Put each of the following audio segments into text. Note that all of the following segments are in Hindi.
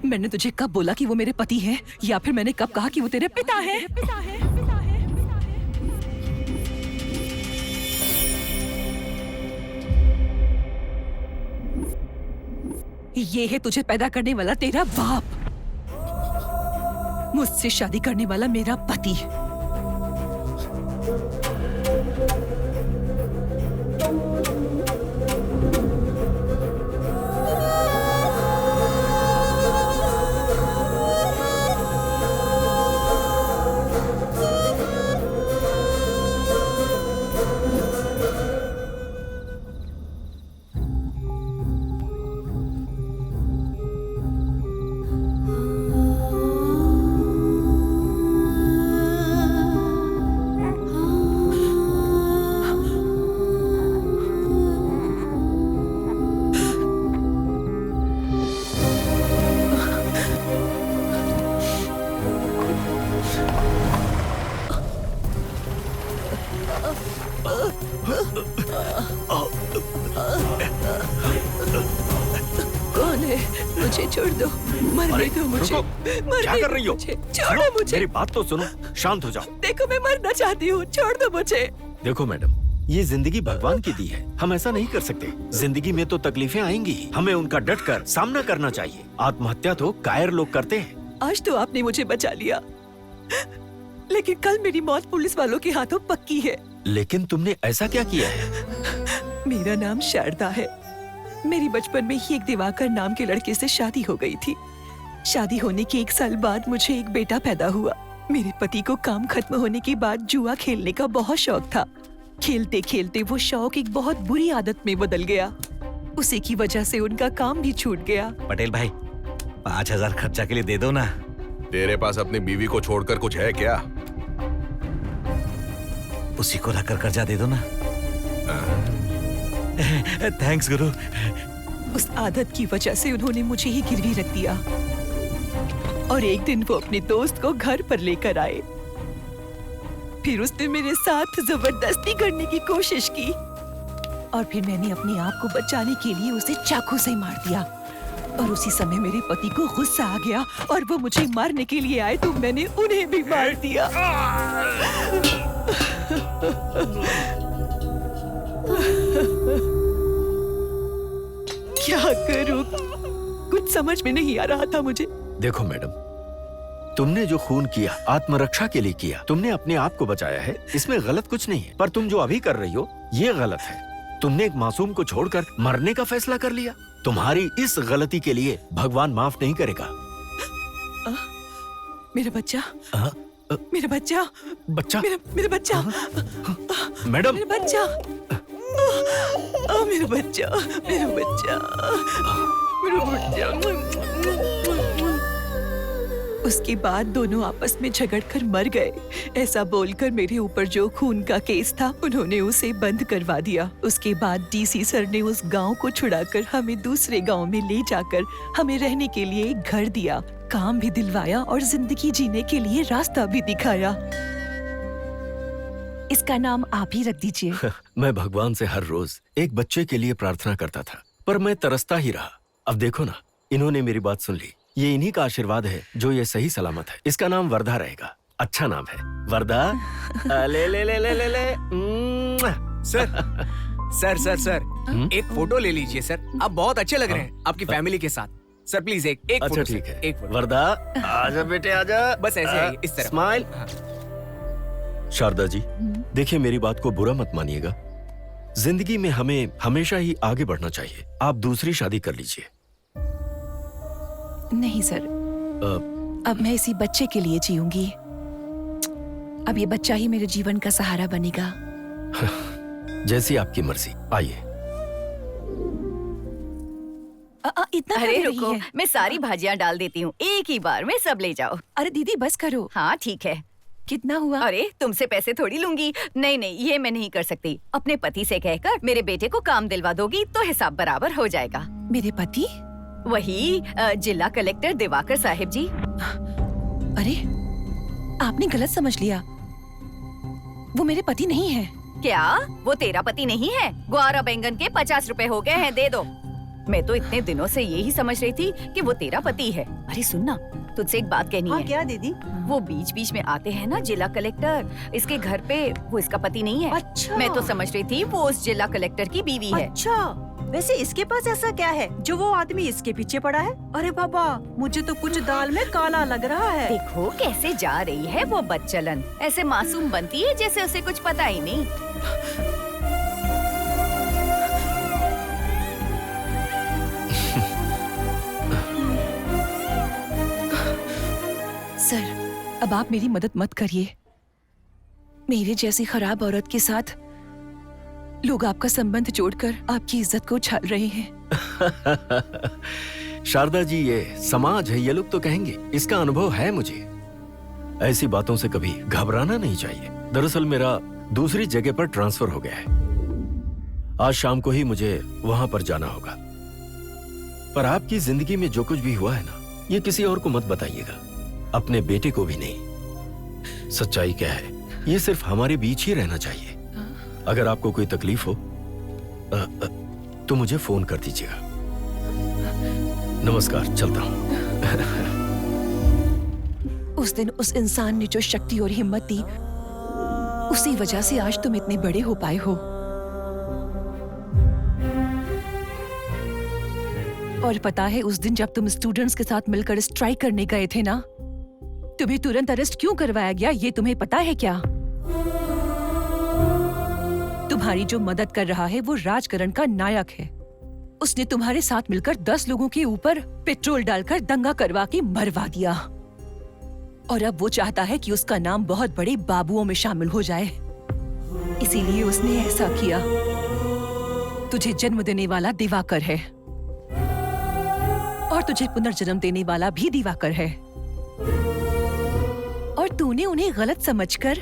मैंने तुझे कब बोला कि वो मेरे पति हैं, या फिर मैंने कब कहा कि वो तेरे पिता हैं? ये है तुझे पैदा करने वाला तेरा बाप, मुझसे शादी करने वाला मेरा पति। कौन है? मुझे छोड़ दो, मरने दो मुझे। क्या कर रही हो? छोड़ो मुझे। मेरी बात तो सुनो, शांत हो जाओ। देखो मैं मरना चाहती हूँ, छोड़ दो मुझे। देखो मैडम, ये जिंदगी भगवान की दी है, हम ऐसा नहीं कर सकते। जिंदगी में तो तकलीफें आएंगी ही, हमें उनका डटकर सामना करना चाहिए। आत्महत्या तो कायर लोग करते हैं। आज तो आपने मुझे बचा लिया, लेकिन कल मेरी मौत पुलिस वालों के हाथों पक्की है। लेकिन तुमने ऐसा क्या किया है? मेरा नाम शारदा है। मेरी बचपन में ही एक दिवाकर नाम के लड़के से शादी हो गई थी। शादी होने के 1 साल बाद मुझे एक बेटा पैदा हुआ। मेरे पति को काम खत्म होने के बाद जुआ खेलने का बहुत शौक था। खेलते खेलते वो शौक एक बहुत बुरी आदत में बदल गया। उसी की वजह से उनका काम भी छूट गया। पटेल भाई, 5000 खर्चा के लिए दे दो ना। तेरे पास अपनी बीवी को छोड़कर कुछ है क्या? उसी को रखकर कर्जा दे दो ना। थैंक्स गुरु। उस आदत की वजह से उन्होंने मुझे ही गिरवी रख दिया और एक दिन वो अपने दोस्त को घर पर लेकर आए। फिर उसने मेरे साथ जबरदस्ती करने की कोशिश की और फिर मैंने अपने आप को बचाने के लिए उसे चाकू से मार दिया। और उसी समय मेरे पति को गुस्सा आ गया और वो मुझे मारने के लिए आए तो मैंने उन्हें भी मार दिया। क्या करूं? कुछ समझ में नहीं आ रहा था मुझे। देखो मैडम, तुमने जो खून किया आत्मरक्षा के लिए किया, तुमने अपने आप को बचाया है, इसमें गलत कुछ नहीं है। पर तुम जो अभी कर रही हो ये गलत है। तुमने एक मासूम को छोड़कर मरने का फैसला कर लिया। तुम्हारी इस गलती के लिए भगवान माफ नहीं करेगा। मेरा बच्चा, मेरा बच्चा, बच्चा, मेरा बच्चा, मैडम, मेरा बच्चा, मेरा बच्चा, मेरा बच्चा, मेरा बच्चा। उसके बाद दोनों आपस में झगड़कर मर गए। ऐसा बोलकर मेरे ऊपर जो खून का केस था उन्होंने उसे बंद करवा दिया। उसके बाद डीसी सर ने उस गांव को छुड़ाकर हमें दूसरे गांव में ले जाकर हमें रहने के लिए एक घर दिया, काम भी दिलवाया और जिंदगी जीने के लिए रास्ता भी दिखाया। इसका नाम आप ही रख दीजिए। मैं भगवान से हर रोज एक बच्चे के लिए प्रार्थना करता था, पर मैं तरसता ही रहा। अब देखो ना, इन्होंने मेरी बात सुन ली। ये इन्हीं का आशीर्वाद है जो ये सही सलामत है। इसका नाम वर्धा रहेगा। अच्छा नाम है, वर्धा। ले ले ले ले ले ले। सर, सर सर सर, एक फोटो ले लीजिए सर। आप बहुत अच्छे लग रहे हैं आपकी फैमिली के साथ। सर प्लीज एक अच्छा फोटो ठीक सर, है। एक फोटो। वर्धा, आजा बेटे आजा। बस ऐसे ही, इस तरह। स्माइल। शारदा जी, देखिए मेरी बात को बुरा मत मानिएगा। जिंदगी में हमें हमेशा ही आगे बढ़ना चाहिए। आप दूसरी शादी कर लीजिए। नहीं सर, अब मैं इसी बच्चे के लिए जीऊंगी। अब ये बच्चा ही मेरे जीवन का सहारा बनेगा। जैसी आपकी मर्जी। आइए। इतना अरे कर रही रुको, है? मैं सारी भाजियां डाल देती हूँ एक ही बार में, सब ले जाओ। अरे दीदी बस करो। हाँ ठीक है। कितना हुआ? अरे तुमसे पैसे थोड़ी लूंगी। नहीं नहीं, ये मैं नहीं कर सकती। अपने पति से कहकर मेरे बेटे को काम दिलवा दोगी तो हिसाब बराबर हो जाएगा। मेरे पति? वही जिला कलेक्टर दिवाकर साहिब जी। अरे आपने गलत समझ लिया, वो मेरे पति नहीं है। क्या वो तेरा पति नहीं है? ग्वार बैंगन के 50 रुपए हो गए हैं, दे दो। मैं तो इतने दिनों से यही समझ रही थी कि वो तेरा पति है। अरे सुनना, तुझसे एक बात कहनी है। क्या दीदी? वो बीच बीच में आते हैं ना जिला कलेक्टर, इसके घर पे, वो इसका पति नहीं है। अच्छा। मैं तो समझ रही थी वो उस जिला कलेक्टर की बीवी है। अच्छा, वैसे इसके पास ऐसा क्या है जो वो आदमी इसके पीछे पड़ा है? अरे बाबा, मुझे तो कुछ दाल में काला लग रहा है। देखो कैसे जा रही है वो बदचलन, ऐसे मासूम बनती है जैसे उसे कुछ पता ही नहीं। सर, अब आप मेरी मदद मत करिए। मेरे जैसी खराब औरत के साथ लोग आपका संबंध जोड़कर आपकी इज्जत को उछाल रहे हैं। शारदा जी, ये समाज है, ये लोग तो कहेंगे। इसका अनुभव है मुझे। ऐसी बातों से कभी घबराना नहीं चाहिए। दरअसल मेरा दूसरी जगह पर ट्रांसफर हो गया है। आज शाम को ही मुझे वहां पर जाना होगा। पर आपकी जिंदगी में जो कुछ भी हुआ है ना, ये किसी और को मत बताइएगा, अपने बेटे को भी नहीं। सच्चाई क्या है, ये सिर्फ हमारे बीच ही रहना चाहिए। अगर आपको कोई तकलीफ हो तो मुझे फोन कर दीजिएगा। नमस्कार, चलता हूं। उस दिन उस इंसान ने जो शक्ति और हिम्मत दी, उसी वजह से आज तुम इतने बड़े हो पाए हो। और पता है, उस दिन जब तुम स्टूडेंट्स के साथ मिलकर स्ट्राइक करने गए थे ना, तुम्हें तुरंत अरेस्ट क्यों करवाया गया, ये तुम्हें पता है क्या? तुम्हारी जो मदद कर रहा है वो राजकरण का नायक है। उसने तुम्हारे साथ मिलकर 10 लोगों के ऊपर पेट्रोल डालकर दंगा करवा के मरवा दिया। और अब वो चाहता है कि उसका नाम बहुत बड़े बाबुओं में शामिल हो जाए। इसीलिए उसने ऐसा किया। तुझे जन्म देने वाला दिवाकर है और तुझे पुनर्जन्म देने वाला भी दिवाकर है। और तूने उन्हें गलत समझकर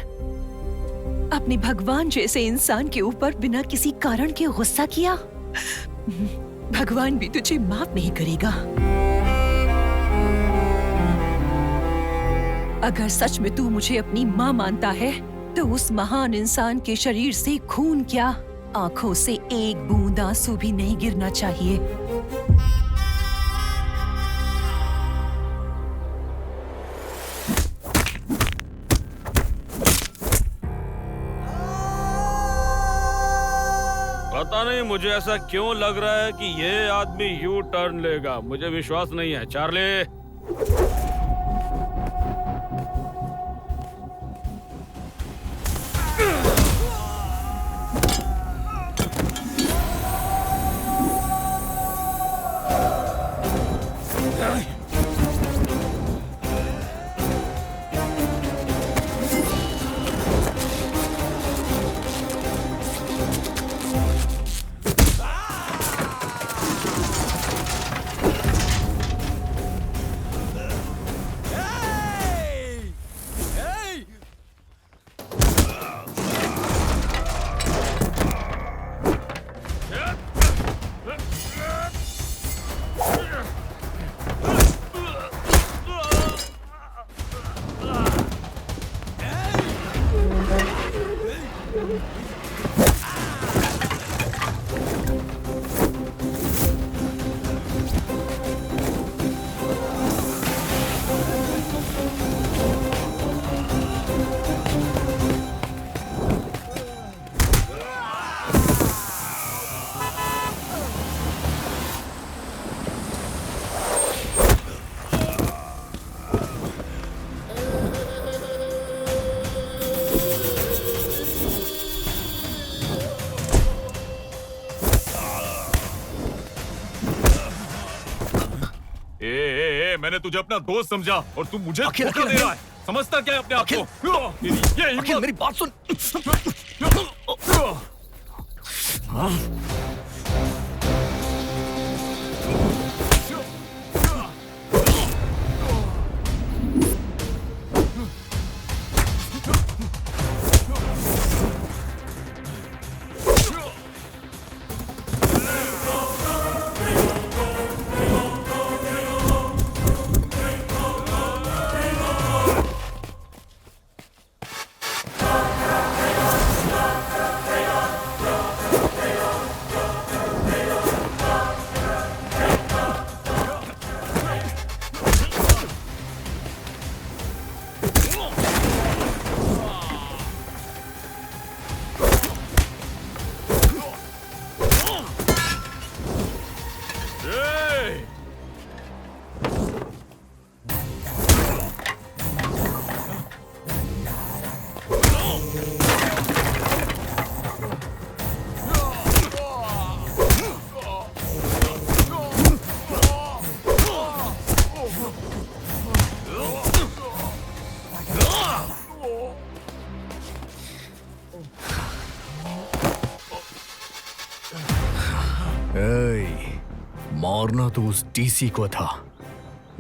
अपने भगवान जैसे इंसान के ऊपर बिना किसी कारण के गुस्सा किया। भगवान भी तुझे माफ नहीं करेगा। अगर सच में तू मुझे अपनी माँ मानता है तो उस महान इंसान के शरीर से खून क्या, आंखों से एक बूंद आंसू भी नहीं गिरना चाहिए। पता नहीं मुझे ऐसा क्यों लग रहा है कि ये आदमी यू टर्न लेगा। मुझे विश्वास नहीं है। चार्ली, मैंने तुझे अपना दोस्त समझा और तू मुझे धोखा दे रहा है। समझता क्या है अपने आप को? अखिल, मेरी बात सुन। मारना तो उस डीसी को था,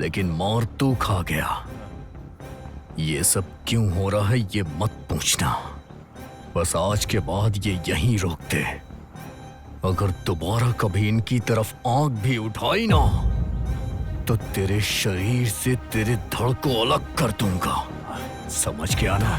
लेकिन मार तू खा गया। ये सब क्यों हो रहा है ये मत पूछना, बस आज के बाद ये यहीं रोक दे। अगर दोबारा कभी इनकी तरफ आंख भी उठाई ना तो तेरे शरीर से तेरे धड़ को अलग कर दूंगा, समझ गया ना?